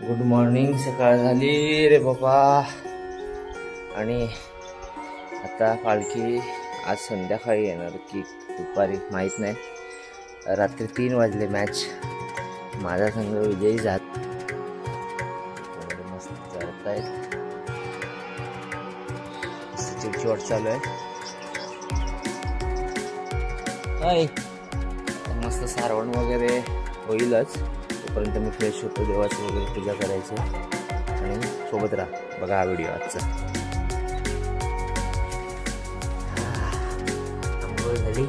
Good morning. सकाळ झाली रे बाबा. आणि आता पालखी आज संध्याकाळी येणार की दुपारी माहीत नाही. रात्री 3 वाजले मॅच. माझा संघ विजयी झाला. मस्त चालत आहेत. चिडचिड चालू आहे. मस्त सारवण वगैरे होईलच. तोपर्यंत मी फ्रेश होतो. देवाची वगैरे पूजा करायची आणि सोबत राहा. बघा हा व्हिडिओ आजचा. आंघोळ झाली.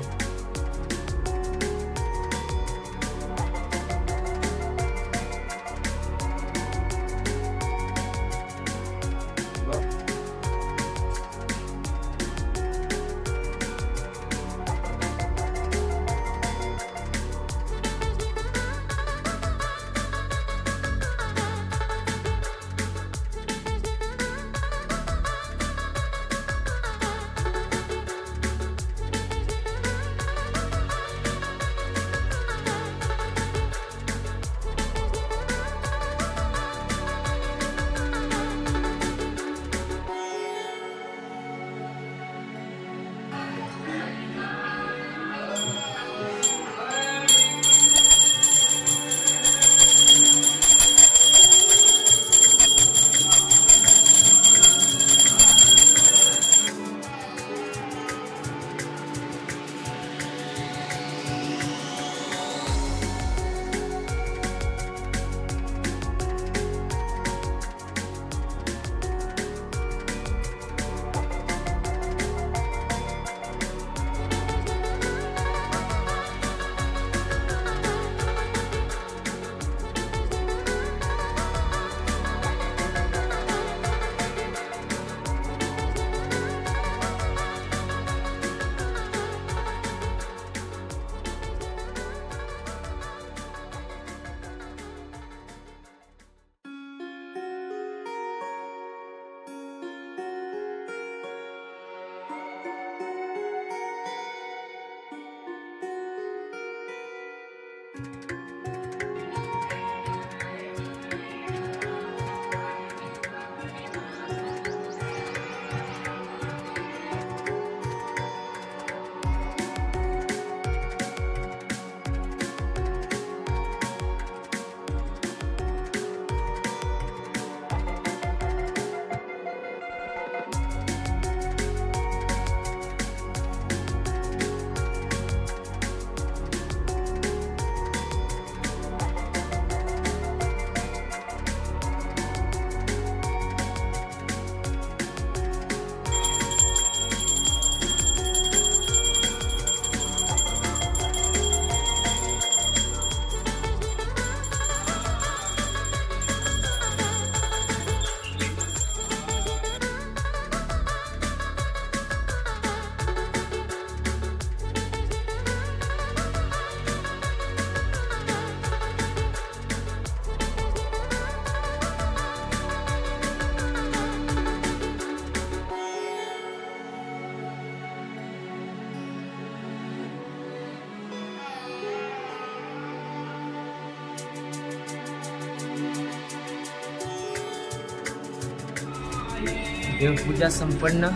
देवपूजा संपन्न.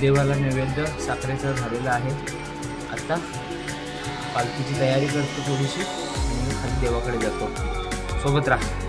देवाला नैवेद्य साखरेचा झालेला आहे. आता पालखीची तयारी करतो थोडीशी आणि खाली देवाकडे जातो. सोबत राहा.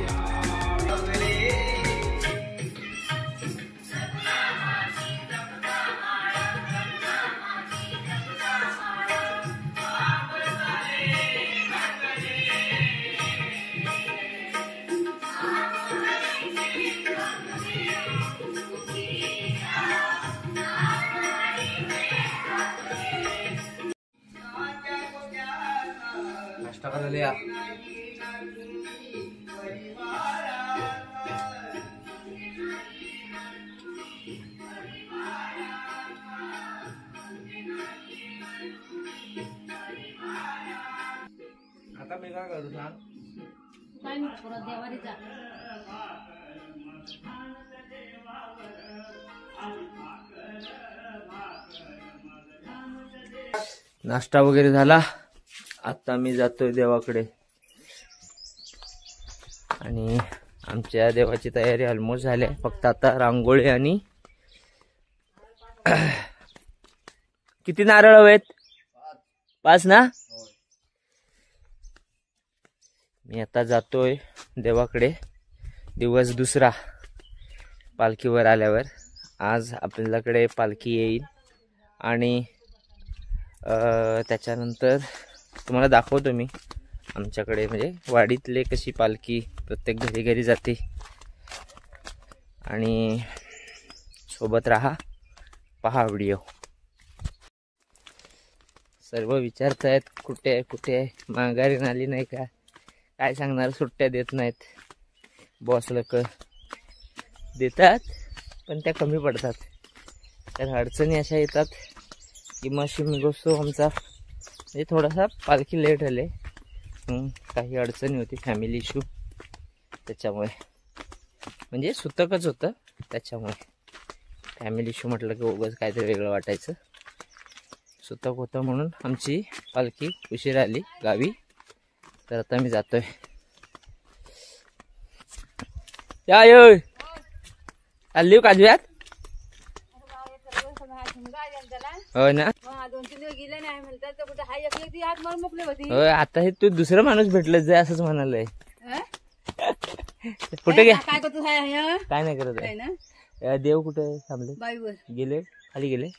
नाश्ता करायला या. आता मी काय करू सांग. नाश्ता वगैरे झाला. आता मी जातोय देवाकडे आणि आमच्या देवाची तयारी ऑलमोस्ट झाली आहे, फक्त आता रांगोळी आणि किती नारळ हवेत? 5 ना? मी आता जातोय देवाकडे, दिवस दुसरा पालखीवर आल्यावर. आज आपल्याकडे पालखी येईल आणि त्याच्यानंतर तुम्हाला दाखवतो मी आमच्याकडे म्हणजे वाडीतले कशी पालखी प्रत्येक घरी घरी जाते. आणि सोबत राहा, पहा व्हिडिओ. सर्व विचारतायत कुठे आहे कुठे आहे, माघारी आली नाही का, काय सांगणार, सुट्ट्या देत नाहीत. बॉस लोक देतात पण त्या कमी पडतात. तर अडचणी अशा येतात की मग गोष्ट आमचा म्हणजे थोडासा पालखी लेट झाले, काही अडचणी होती, फॅमिली इश्यू, त्याच्यामुळे म्हणजे सुतकच होतं, त्याच्यामुळे फॅमिली इश्यू म्हटलं की उगाच काहीतरी वेगळं वाटायचं. सुतक होतं म्हणून आमची पालखी उशीर आली गावी. तर आता मी जातोय. या आली काजव्यात हो ना. आता हे तू दुसरं माणूस भेटलं जाय असंच म्हणालय. कुठे गे काय नाही करत आहे. देव कुठे थांबले? गेले खाली गेले.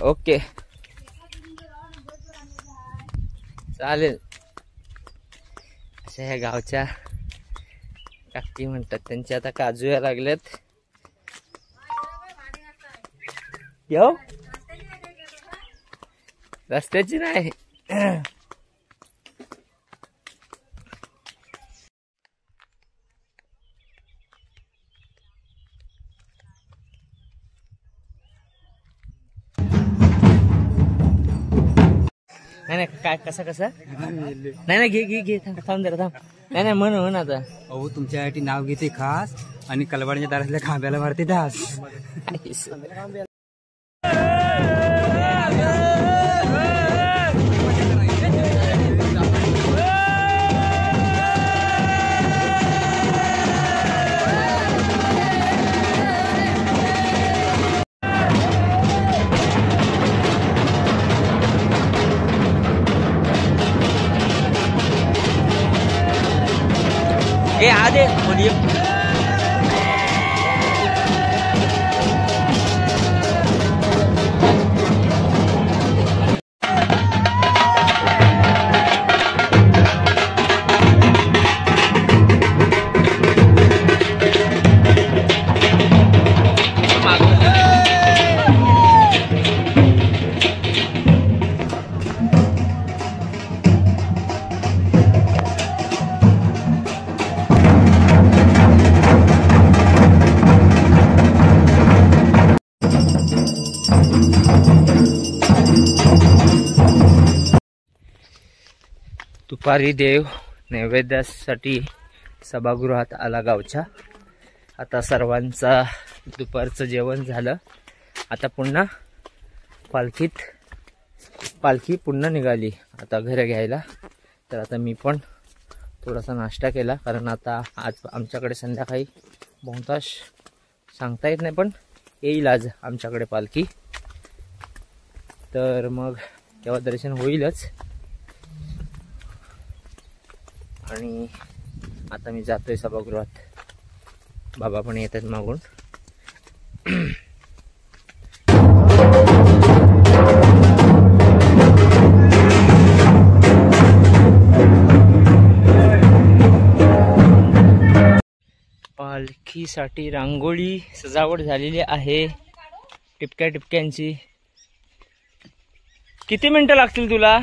ओके चालेल. अशा ह्या गावच्या काकी म्हणतात, त्यांच्या आता काजू या लागल्यात. येऊ रस्त्याची नाही. नाही काय कसं नाही घे थांब जरा थांब. नाही म्हण आता. अहो तुमच्यासाठी नाव घेते खास आणि कलवाडच्या दारातल्या खांब्याला मारते ढास. आधे बोलिए. दुपारी देव नैवेद्यासाठी सभागृहात आला गावच्या. आता सर्वांचा दुपारचं जेवण झालं. आता पुन्हा पालखी पुन्हा निघाली आता घरी घ्यायला. तर आता मी पण थोडासा नाश्ता केला, कारण आता आज आमच्याकडे संध्याकाळी बहुतांश सांगता येत नाही पण येईल आज आमच्याकडे पालखी. तर मग तेव्हा दर्शन होईलच. आणि आता मी जातोय सभागृहात. बाबा पण येतात मागून. पालखीसाठी रांगोळी सजावट झालेली आहे टिपक्यांची. किती मिनिटं लागतील तुला?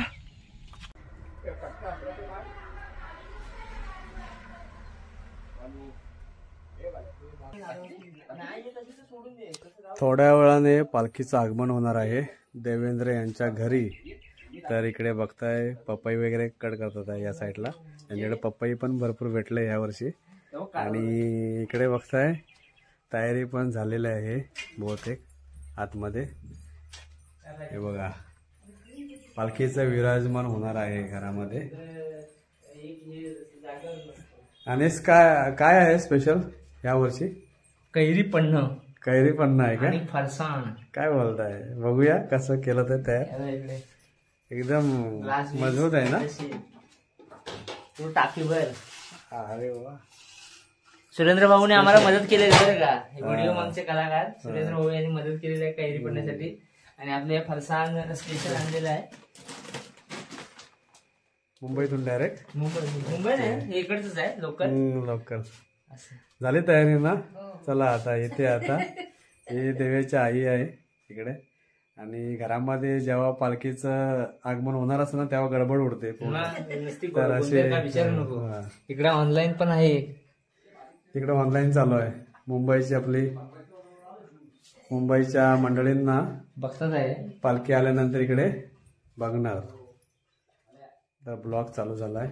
थोड्या वेळाने पालखीचं आगमन होणार आहे देवेंद्र यांच्या घरी. तर इकडे बघताय पपई वगैरे कट करतात आहे या साईडला. यांच्याकडे पपई पण भरपूर भेटले या वर्षी. आणि इकडे बघताय तयारी पण झालेली आहे बहुतेक आतमध्ये. हे बघा पालखीचं विराजमान होणार आहे घरामध्ये. अनेस काय काय आहे स्पेशल या वर्षी? कैरी पन्ह कैरी पण आहे का? आणि फरसाण. काय बोलताय? बघूया कसं केलं ते तयार. एकदम मजबूत आहे ना? तू टाकीभर. अरे वा. सुरेंद्र भाऊने आम्हाला मदत केलेली बरं का. व्हिडिओ मागचे कलाकार सुरेंद्र भाऊ यांनी मदत केलेली आहे कैरी पडण्यासाठी. आणि आपलं हे फरसाण स्पेशल आणलेलं आहे मुंबईतून डायरेक्ट. मुंबई नाही, हे इकडचंच आहे लोकल. लवकर झाली तयारी ना? चला आता येते. आता ही देवीची आई आहे इकडे. आणि घरामध्ये जेव्हा पालखीचं आगमन होणार असतं ना तेव्हा गडबड उडते. तर असे विचारू नको. इकडे ऑनलाईन पण आहे. तिकडे ऑनलाईन चालू आहे. मुंबईची आपली मुंबईच्या मंडळींना बघतात आहे पालखी आल्यानंतर इकडे बघणार. तर ब्लॉग चालू झालाय.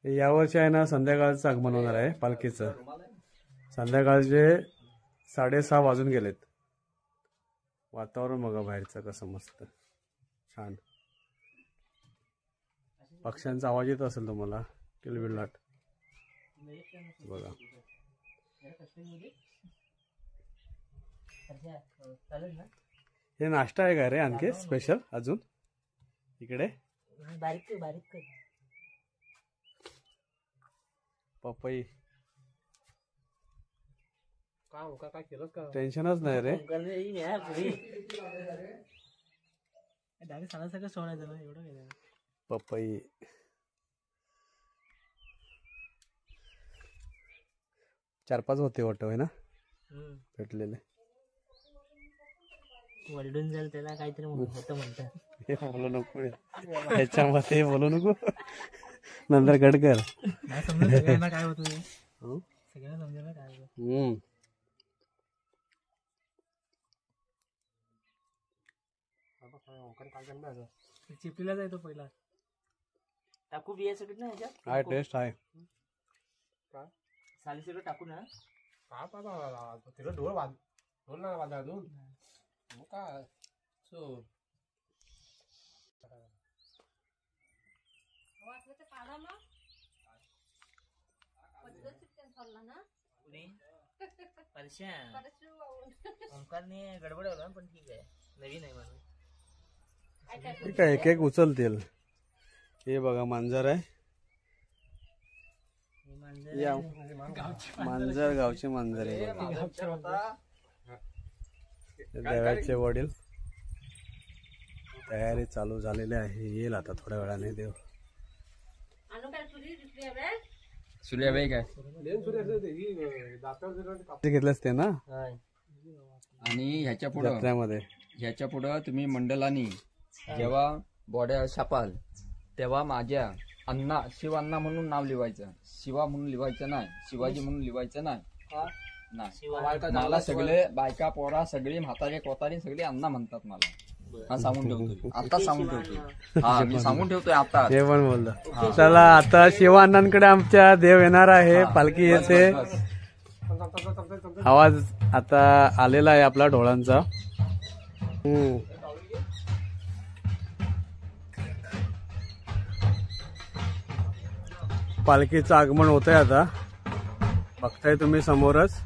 यावर्षी आहे ना संध्याकाळचं आगमन होणार आहे पालखीचं. संध्याकाळचे 6:30 वाजून गेलेत. वातावरण बघा बाहेरचं कसं मस्त छान. पक्ष्यांचा आवाज येत असेल तुम्हाला. किलबिलाट बघा. हे नाश्ता आहे का रे आणखी स्पेशल अजून इकडे? बारीक पपई. टेन्शनच नाही रे. पपई चार पाच होते वाटतं ना भेटलेले. वरडून जाईल त्याला काहीतरी होतं म्हणतात. हे बोलू नको ह्याच्यामध्ये बोलू नको नंतर कट कर. सगळ्यांना काय होतं सगळ्यांना समजायला काय होतं. चिपलीला जायतो पहिला. टाकू बियासाठी ना ह्याच्यात हाय टेस्ट आहे. साली सगळं टाकू ना. तिला ढोल ना बांधा अजून काय सो ओंकारने गडबडवला पण ठीक आहे. नवीन आहे म्हणून ठीक आहे. एक एक उचलतील. हे बघा मांजर आहे. मांजर गावचे मांजर आहे. देवाचे वडील तयारी चालू झालेली आहे. येईल आता थोड्या वेळाने देव. घेतलंच ते ना. आणि ह्याच्या पुढं तुम्ही मंडलानी जेव्हा बॉड्या छापाल तेव्हा माझ्या अण्णा शिव अण्णा म्हणून नाव लिवायचं. शिवा म्हणून लिवायचं नाही. शिवाजी म्हणून लिवायचं नाही. मला सगळे बायका पोरा सगळी म्हातारे कोतारी सगळे अण्णा म्हणतात मला. हा सांगून ठेवतो. आता सांगून ठेवतो. हा मी सांगून ठेवतोय आता. ते पण बोलतो. चला आता शिवा अण्णांकडे आमच्या देव येणार आहे. पालखी येते. आवाज आता आलेला आहे आपला ढोळांचा. पालखीचं आगमन होतंय आता. बघताय तुम्ही समोरच.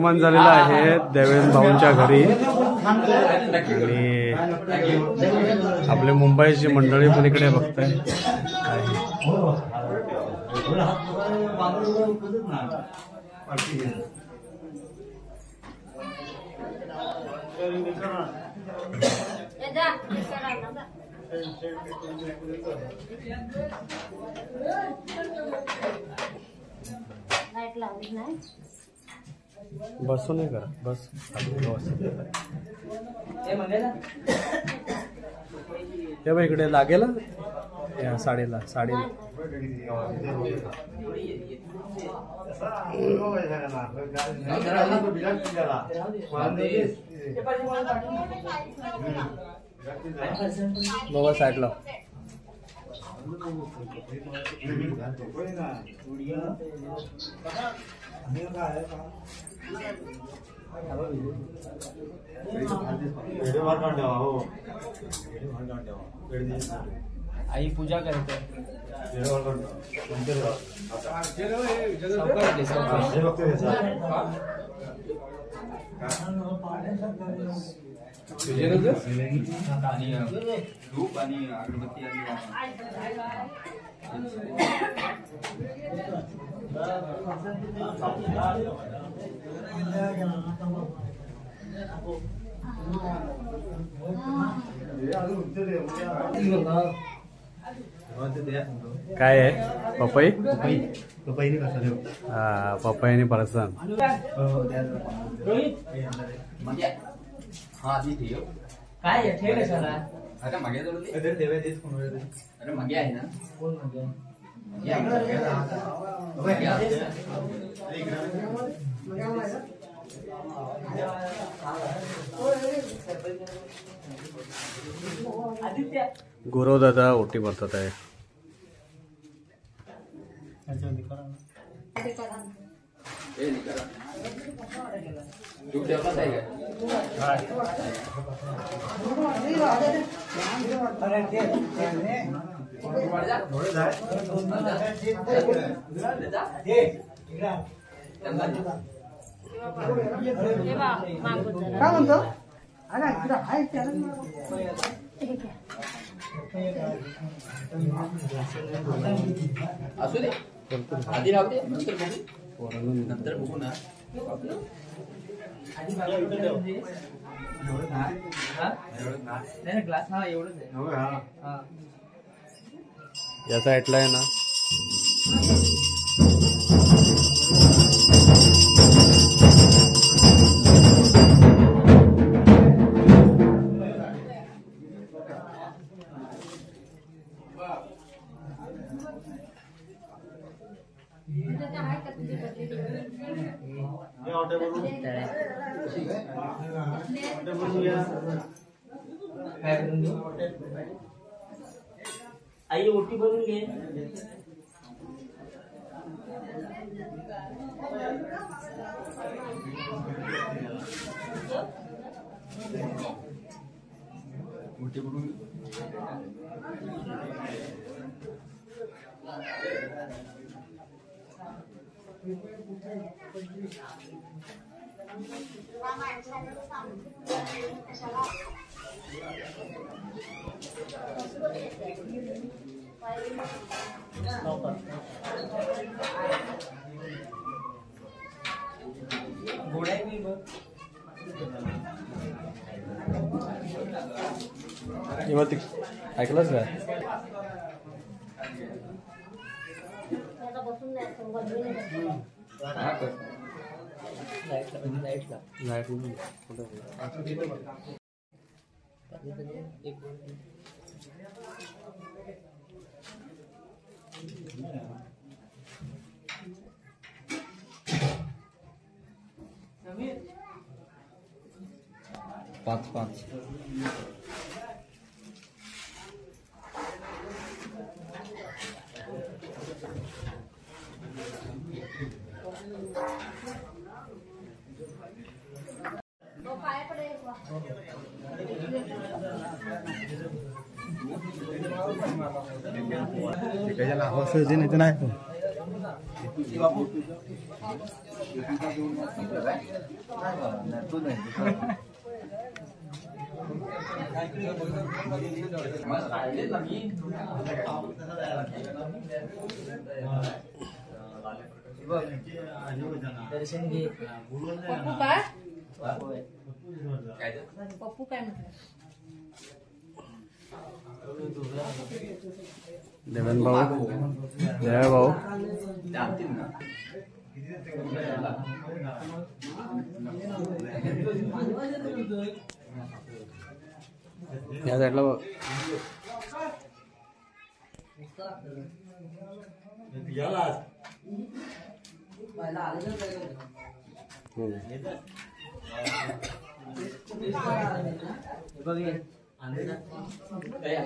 आगमन झालेलं आहे देवेंद्र भाऊंच्या घरी आणि आपले मुंबईची मंडळी पण इकडे बघताय. बसू नाही करा बस हे बघ इकडे लागेल या साडीला बाबा साईडला आई पूजा करते. धूप आणि अगरबत्ती काय आहे पपई हा पपई आणि फरसाण. काय ठेव कशाला. अरे मागे अरे मागे आहे ना कोण गुरव दादा ओटी भरतात आहे. तू ठेवलाच आहे काय म्हणतो असू दे आधी राहते नंतर बघू ना. ग्लास हा एवढंच या साईडला आहे ना आई ओटी भरून घे. ऐकलंच काय पाच पाच त्याच्या नावाचं जे नाही तर नाही दर्शन घे. पप्पू काय पप्पू काय म्हटलं देवेन भाऊ, जय भाऊ. या साईडला बघ. याला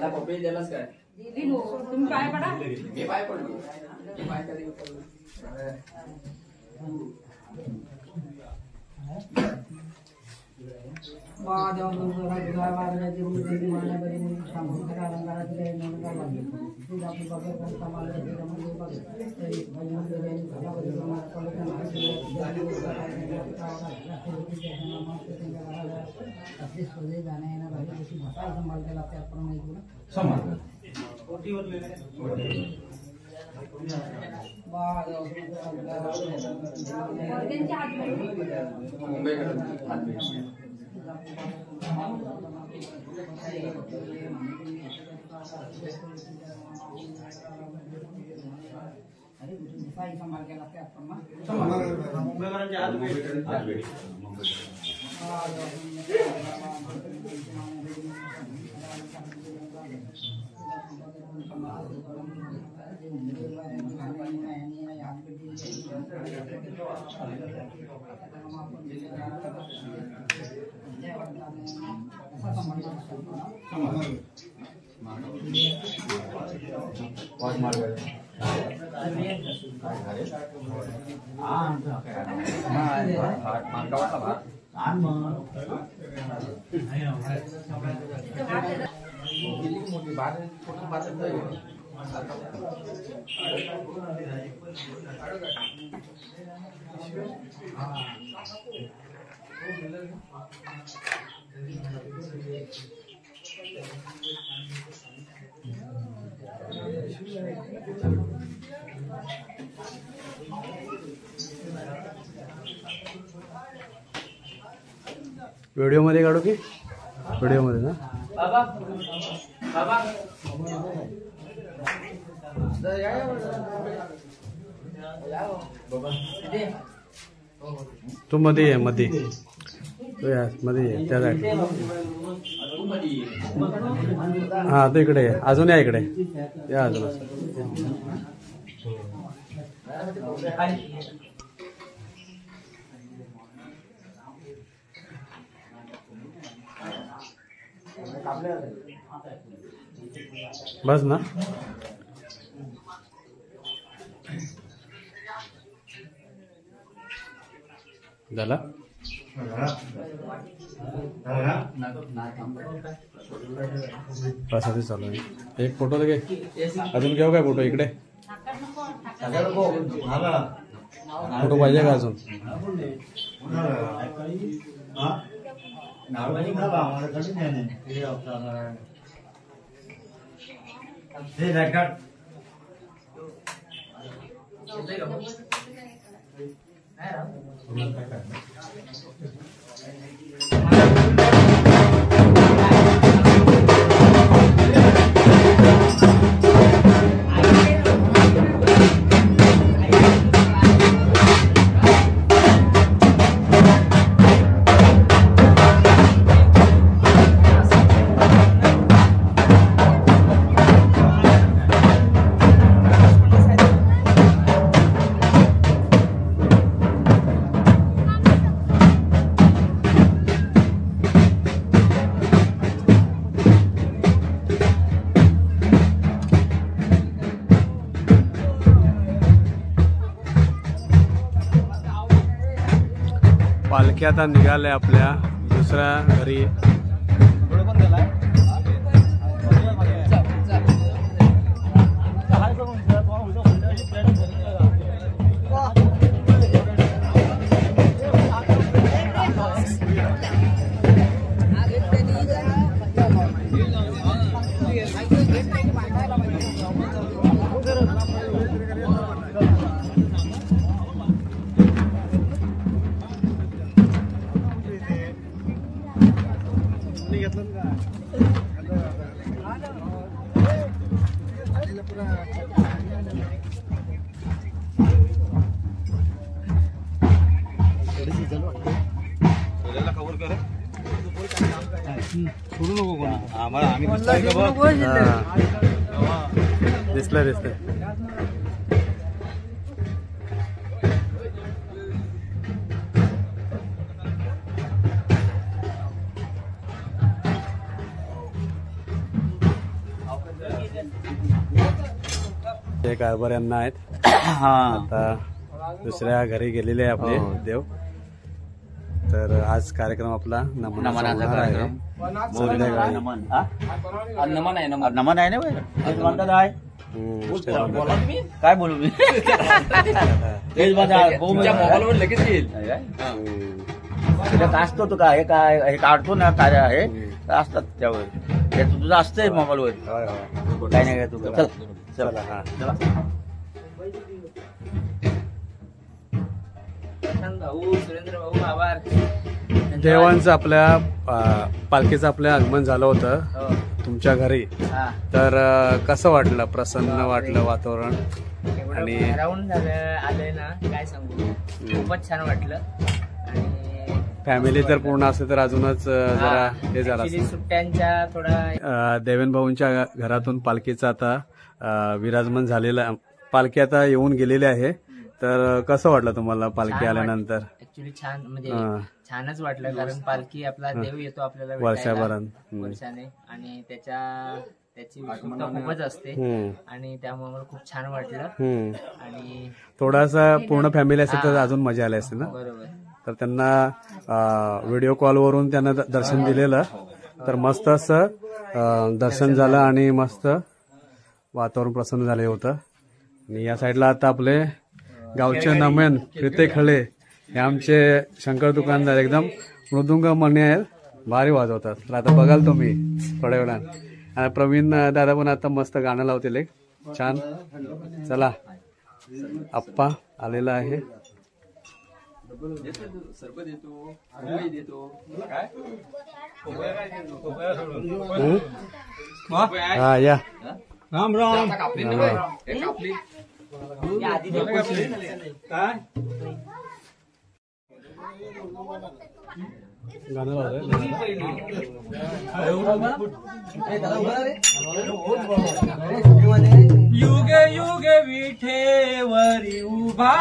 पपई दिलास काय? तुम्ही पाय पडा. मी पाय पडलो. मी पाय कधी पडलो. व्हिडिओ मध्ये काढू की व्हिडिओ मध्ये ना. बाबा बाबा तू मध्ये आहे, मध्ये तू या मध्ये आहे त्या साईड. हा तू इकडे आहे, अजून या इकडे या अजून. बस ना. झाला बस आधी चालू आहे. एक फोटो घे, अजून घेऊ काय फोटो इकडे. फोटो पाहिजे का अजून. पालखी आता निघाले आपल्या दुसऱ्या घरी. दिसलं दिसलं. ते कारभार यांना आहेत. आता दुसऱ्या घरी गेलेले आहे आपले देव. तर आज कार्यक्रम आपला नमनाचा होणार आहे. संध्याकाळी नमन आहे नमन. नमन आहे ना काय बोलू मी तेच तुमच्या मोबाईलवर लगेच येईल. असतो तो काय काय हे काढतो ना कार्य आहे असतात त्यावर ते तुझं असतंय मोबाईलवर. काय नाही काय तू चल चला. हा चला. भाऊ सुरेंद्र भाऊ आभार. देवांचं आपल्या पालखीचं आपलं आगमन झालं होतं तुमच्या घरी. तर कसं वाटलं? प्रसन्न वाटलं वातावरण? आणि राऊंड झालं आलंय ना, काय सांगू, खूपच छान वाटलं. आणि फॅमिली तर पूर्ण असते तर अजूनच जरा हे झालं असतं. सुट्ट्यांच्या थोडा देवेन भाऊंच्या घरातून पालखीचं आता विराजमान झालेलं, पालखी आता येऊन गेलेली आहे. तर कसं वाटलं तुम्हाला पालखी आल्यानंतर? ऍक्च्युली छान, म्हणजे छानच वाटलं, कारण पालखी आपला देव येतो आपल्याला वर्षाने, आणि त्याची उत्सुकता खूपच असते, आणि त्यामुळे मला खूप छान वाटलं. आणि थोडासा पूर्ण फॅमिली असेल तर अजून मजा आली असते ना. बरोबर. तर त्यांना व्हिडिओ कॉलवरून त्यांना दर्शन दिलेलं, तर मस्त असं दर्शन झालं आणि मस्त वातावरण प्रसन्न झाले होतं. आणि या साईडला आता आपले गावचे नमन प्रीते खळे हे आमचे शंकर दुकानदार एकदम मृदुंग मणी आहेत, भारी वाजवतात. तर आता बघाल तुम्ही थोड्या वेळात. आणि प्रवीण दादा पण आता मस्त गाणं लावतील एक छान. चला, आप्पा आलेला आहे. हा या. राम राम. गाणं लावलंय. युगे युगे विठेवरी उभा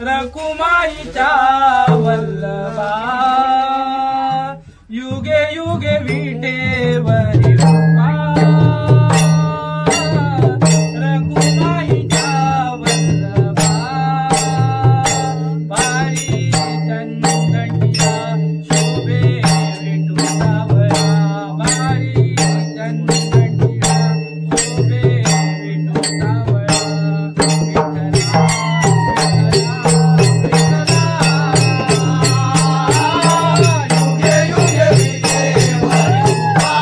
रकुमाईच्या वल्लभा. युगे युगे विठेवरी उभा रकुमाईच्या वल्लभा. पारी चंदनिया शोभे विठुरावरा. पारी चंदनिया शोभे विठुरावरा. युगे युगे विठेवरी उभा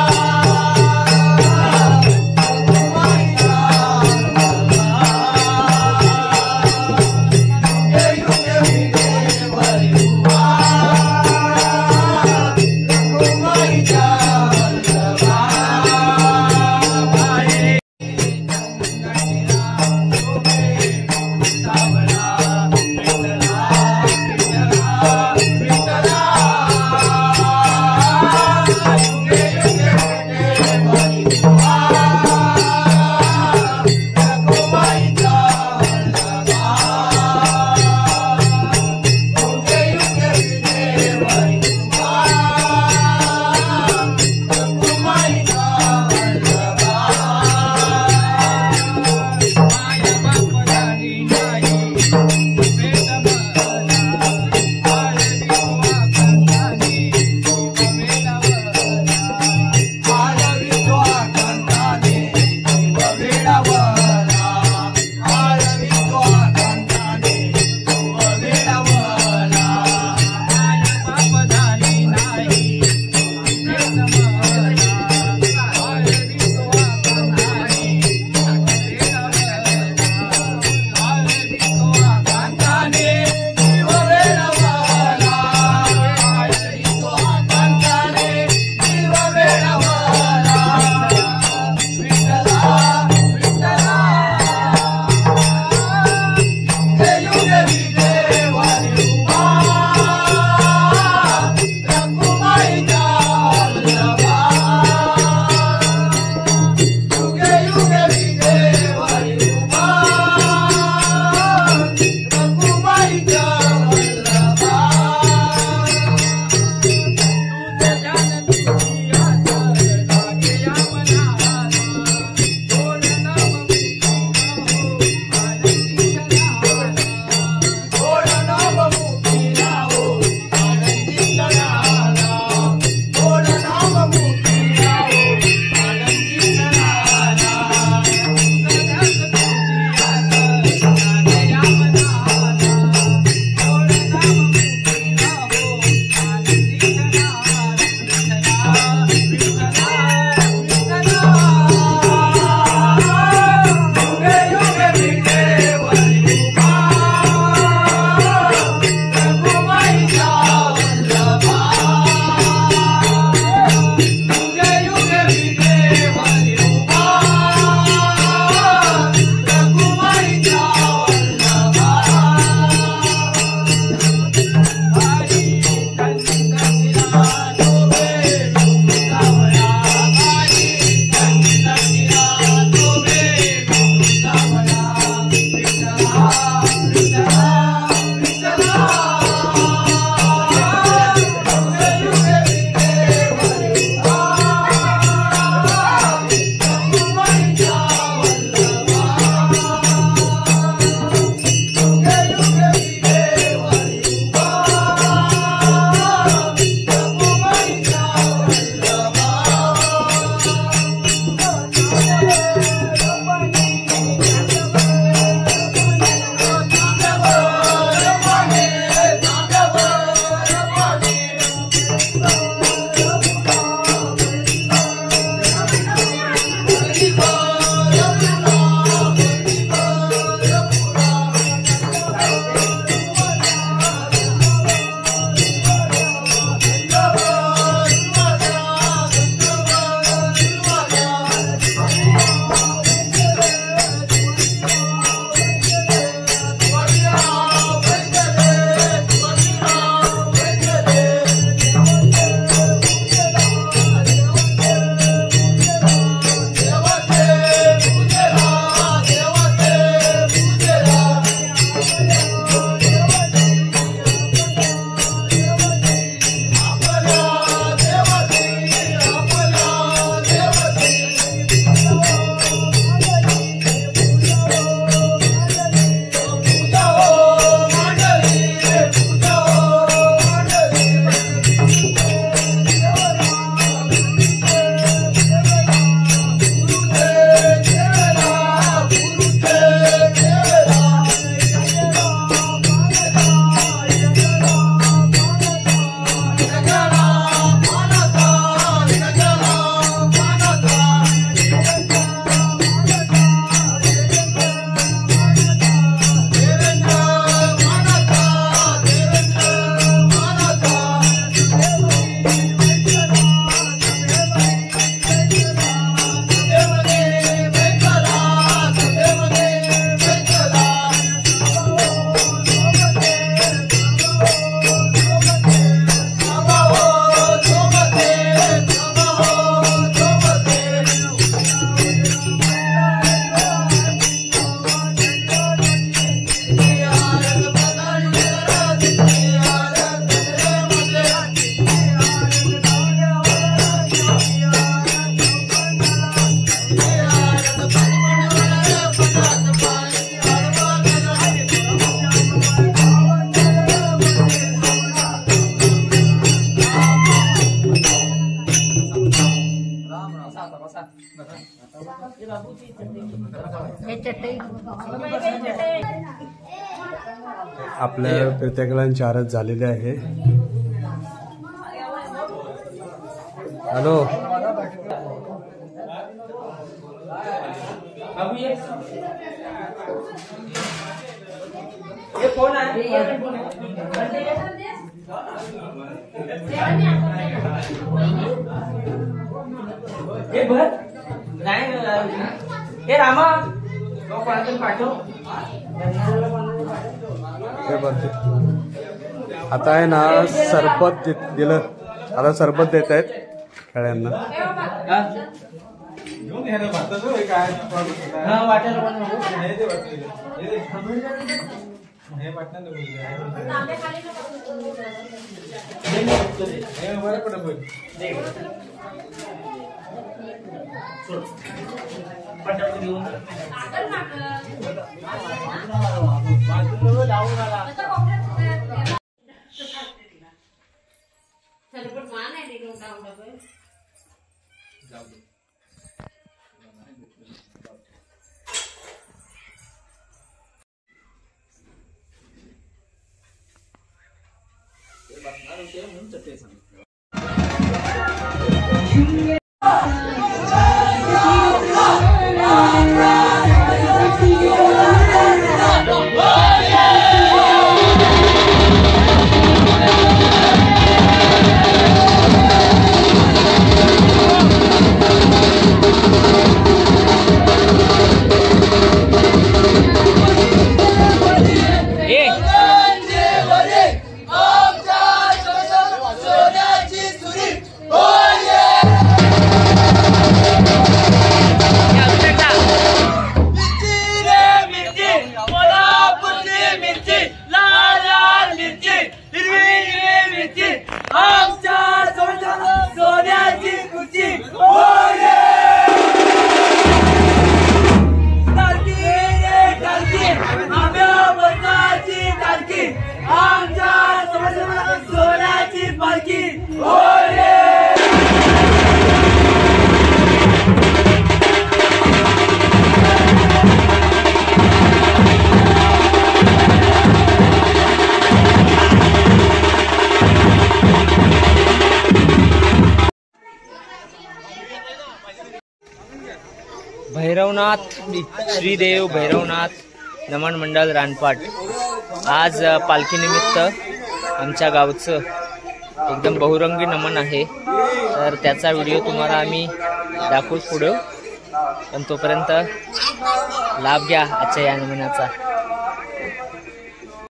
आपल्या प्रत्येकाला चारच झालेले आहे. हॅलो कोण आहे हे भर नाही हे रामा पाठव. हे बघते आता आहे ना सरबत दिलं. आता सरबत देत आहेत खेळ्यांना. भैरवनाथ श्रीदेव भैरवनाथ नमन मंडळ रानपाट आज पालखीनिमित्त आमच्या गावचं एकदम बहुरंगी नमन आहे. तर त्याचा व्हिडिओ तुम्हाला आम्ही दाखवूच पुढे. पण तोपर्यंत लाभ घ्या आजच्या या नमनाचा.